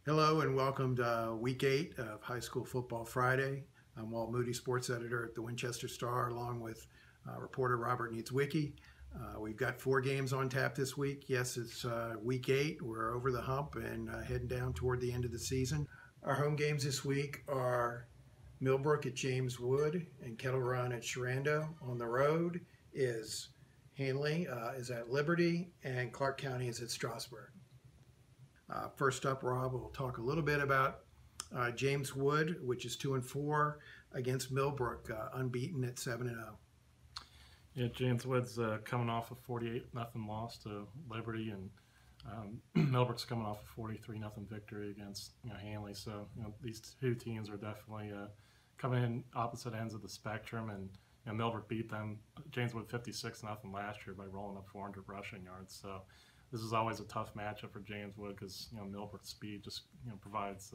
Hello and welcome to week 8 of High School Football Friday. I'm Walt Moody, sports editor at the Winchester Star, along with reporter Robert Niedzwiecki. We've got 4 games on tap this week. Yes, it's week 8. We're over the hump and heading down toward the end of the season. Our home games this week are Millbrook at James Wood and Kettle Run at Sharando. On the road is Hanley is at Liberty, and Clark County is at Strasburg. First up, Rob will talk a little bit about James Wood, which is 2-4 against Millbrook, unbeaten at 7-0. Yeah, James Wood's coming off a 48-0 loss to Liberty, and Millbrook's coming off a 43-0 victory against Hanley. So these two teams are definitely coming in opposite ends of the spectrum, and Millbrook beat them, James Wood, 56-0 last year by rolling up 400 rushing yards. So this is always a tough matchup for James Wood because Millbrook's speed just provides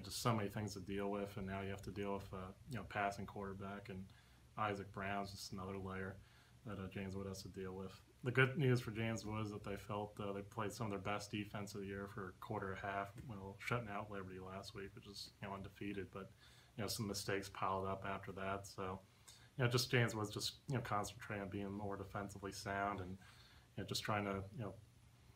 just so many things to deal with, and now you have to deal with passing quarterback, and Isaac Brown's just another layer that James Wood has to deal with. The good news for James Wood is that they felt they played some of their best defense of the year for a quarter and a half, shutting out Liberty last week, which is undefeated, but some mistakes piled up after that. So just James Wood's just concentrating on being more defensively sound and just trying to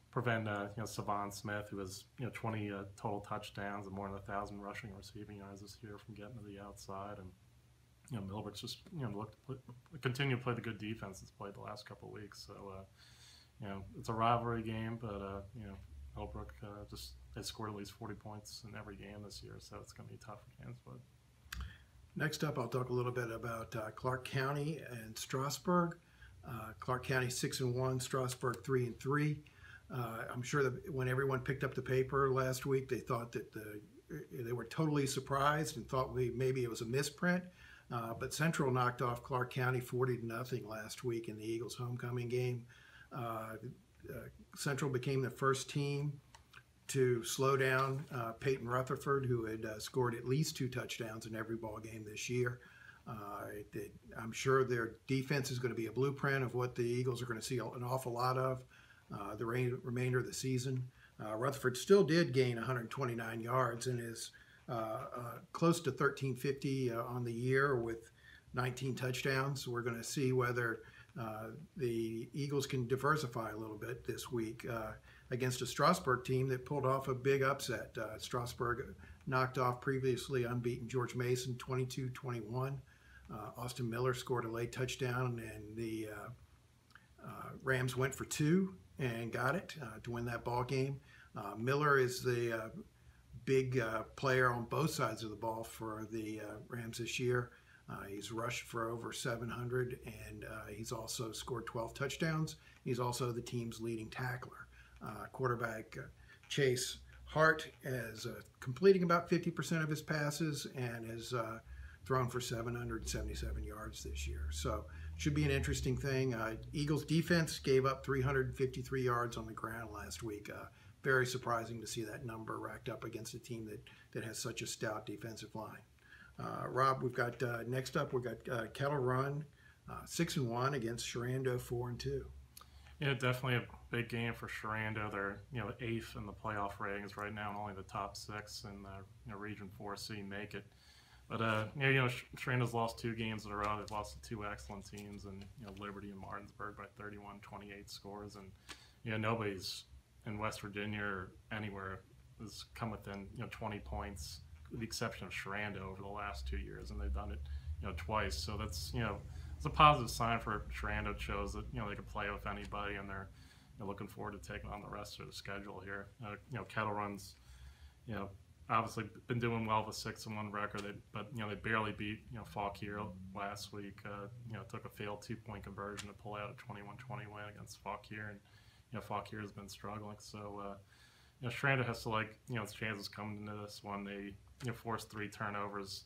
prevent Savon Smith, who has 20 total touchdowns and more than 1,000 rushing and receiving yards this year, from getting to the outside. And Millbrook's just continue to play the good defense it's played the last couple of weeks. So it's a rivalry game, but Millbrook just has scored at least 40 points in every game this year, so it's going to be tough for James Wood. Next up, I'll talk a little bit about Clark County and Strasburg. Clark County 6-1, Strasburg 3-3. I'm sure that when everyone picked up the paper last week, they thought that they were totally surprised and thought maybe it was a misprint. But Central knocked off Clark County 40-0 last week in the Eagles' homecoming game. Central became the first team to slow down Peyton Rutherford, who had scored at least 2 touchdowns in every ball game this year. I'm sure their defense is going to be a blueprint of what the Eagles are going to see an awful lot of the remainder of the season. Rutherford still did gain 129 yards and is close to 1,350 on the year with 19 touchdowns. We're going to see whether the Eagles can diversify a little bit this week against a Strasburg team that pulled off a big upset. Strasburg knocked off previously unbeaten George Mason 22-21. Austin Miller scored a late touchdown, and the Rams went for 2 and got it to win that ball game. Miller is the big player on both sides of the ball for the Rams this year. He's rushed for over 700, and he's also scored 12 touchdowns. He's also the team's leading tackler. Quarterback Chase Hart is completing about 50% of his passes and has thrown for 777 yards this year. So should be an interesting thing. Eagles defense gave up 353 yards on the ground last week. Very surprising to see that number racked up against a team that has such a stout defensive line. Rob, we've got next up, we've got Kettle Run 6-1 against Sharando 4-2. Yeah, definitely a big game for Sharando. They're 8th in the playoff ratings right now, and only the top 6 in the Region 4C make it. But Sharando's lost 2 games in a row. They've lost to 2 excellent teams, and Liberty and Martinsburg by 31-28 scores. And nobody's in West Virginia or anywhere has come within 20 points, with the exception of Sharando over the last 2 years, and they've done it twice. So that's it's a positive sign for Sharando. It shows that they can play with anybody, and they're looking forward to taking on the rest of the schedule here. Kettle Run's obviously been doing well with a 6-1 record, but they barely beat Fauquier last week. Took a failed 2-point conversion to pull out a 21-20 win against Fauquier, and Fauquier has been struggling. So Sharando has to its chances coming into this one. They forced 3 turnovers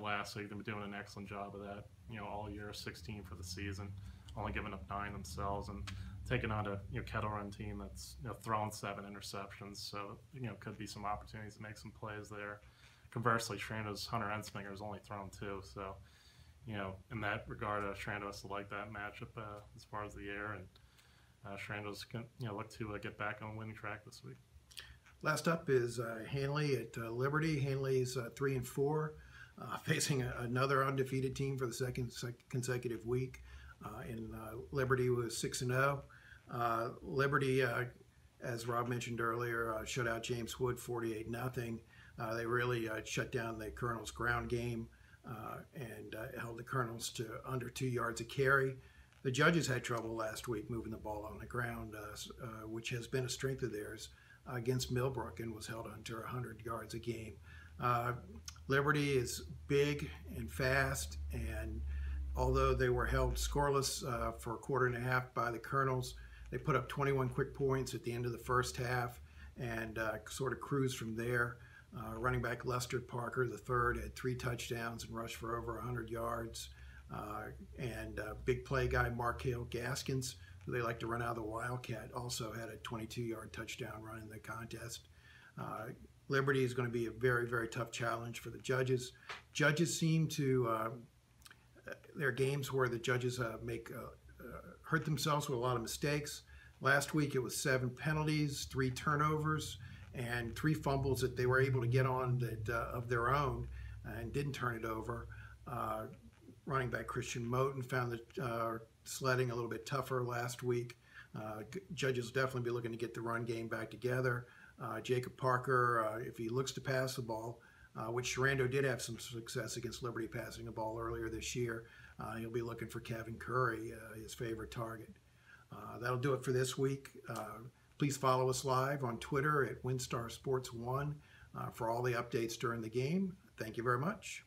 last week. They've been doing an excellent job of that all year. 16 for the season, only giving up 9 themselves, and taking on a Kettle Run team that's throwing 7 interceptions. So could be some opportunities to make some plays there. Conversely, Sharando's Hunter Ensminger has only thrown 2. So in that regard, Sharando has to like that matchup as far as the air, and Sharando's look to get back on the winning track this week. Last up is Hanley at Liberty. Hanley's 3-4, facing another undefeated team for the second consecutive week. And Liberty was 6-0. Liberty, as Rob mentioned earlier, shut out James Wood 48-0. They really shut down the Colonels' ground game and held the Colonels to under 2 yards a carry. The judges had trouble last week moving the ball on the ground, which has been a strength of theirs against Millbrook, and was held under 100 yards a game. Liberty is big and fast, and although they were held scoreless for a quarter and a half by the Colonels, they put up 21 quick points at the end of the first half and sort of cruised from there. Running back Lester Parker III had 3 touchdowns and rushed for over 100 yards. And big play guy Markale Gaskins, who they like to run out of the Wildcat, also had a 22-yard touchdown run in the contest. Liberty is going to be a very, very tough challenge for the judges. Judges seem to, there are games where the judges hurt themselves with a lot of mistakes. Last week it was 7 penalties, 3 turnovers, and 3 fumbles that they were able to get on that of their own and didn't turn it over. Running back Christian Moten found the sledding a little bit tougher last week. Judges will definitely be looking to get the run game back together. Jacob Parker, if he looks to pass the ball, which Sherando did have some success against Liberty passing the ball earlier this year, he'll be looking for Kevin Curry, his favorite target. That'll do it for this week. Please follow us live on Twitter at WinStar Sports 1 for all the updates during the game. Thank you very much.